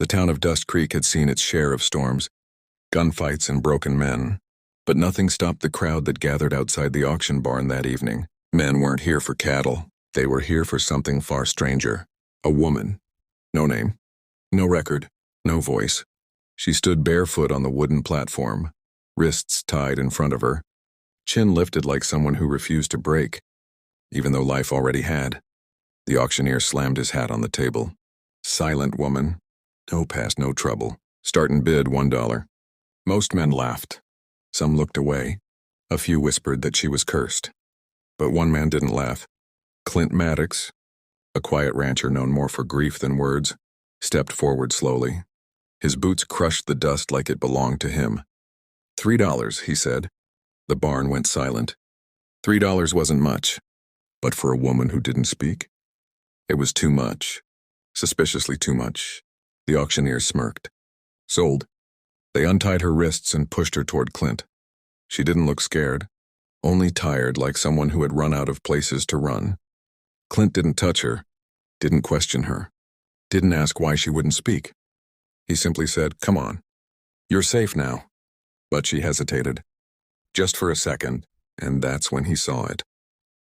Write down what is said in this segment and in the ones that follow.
The town of Dust Creek had seen its share of storms, gunfights and broken men, but nothing stopped the crowd that gathered outside the auction barn that evening. Men weren't here for cattle. They were here for something far stranger. A woman. No name. No record. No voice. She stood barefoot on the wooden platform, wrists tied in front of her, chin lifted like someone who refused to break, even though life already had. The auctioneer slammed his hat on the table. Silent woman. No past, no trouble. Start and bid $1. Most men laughed. Some looked away. A few whispered that she was cursed. But one man didn't laugh. Clint Maddox, a quiet rancher known more for grief than words, stepped forward slowly. His boots crushed the dust like it belonged to him. $3, he said. The barn went silent. $3 wasn't much, but for a woman who didn't speak, it was too much. Suspiciously too much. The auctioneer smirked. Sold. They untied her wrists and pushed her toward Clint. She didn't look scared, only tired like someone who had run out of places to run. Clint didn't touch her, didn't question her, didn't ask why she wouldn't speak. He simply said, "Come on. You're safe now." But she hesitated. Just for a second, and that's when he saw it.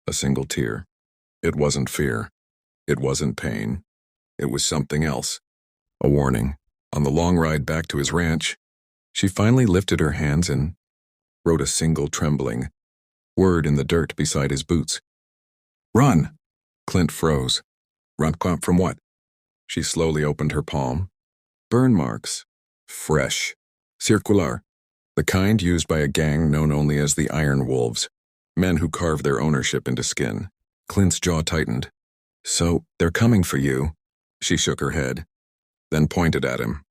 A single tear. It wasn't fear. It wasn't pain. It was something else. A warning. On the long ride back to his ranch, she finally lifted her hands and wrote a single trembling word in the dirt beside his boots. "Run!" Clint froze. Run from what? She slowly opened her palm. Burn marks. Fresh. Circular. The kind used by a gang known only as the Iron Wolves, men who carve their ownership into skin. Clint's jaw tightened. "So, they're coming for you." She shook her head, then pointed at him.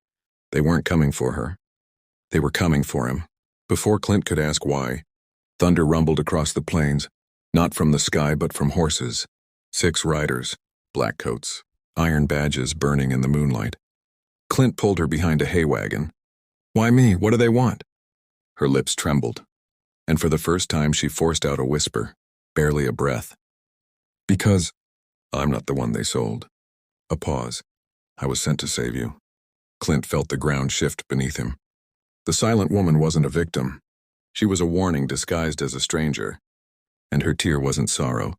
They weren't coming for her. They were coming for him. Before Clint could ask why, thunder rumbled across the plains, not from the sky but from horses. 6 riders, black coats, iron badges burning in the moonlight. Clint pulled her behind a hay wagon. "Why me? What do they want?" Her lips trembled, and for the first time she forced out a whisper, barely a breath. "Because I'm not the one they sold." A pause. "I was sent to save you." Clint felt the ground shift beneath him. The silent woman wasn't a victim. She was a warning disguised as a stranger. And her tear wasn't sorrow.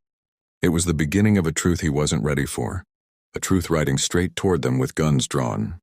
It was the beginning of a truth he wasn't ready for. A truth riding straight toward them with guns drawn.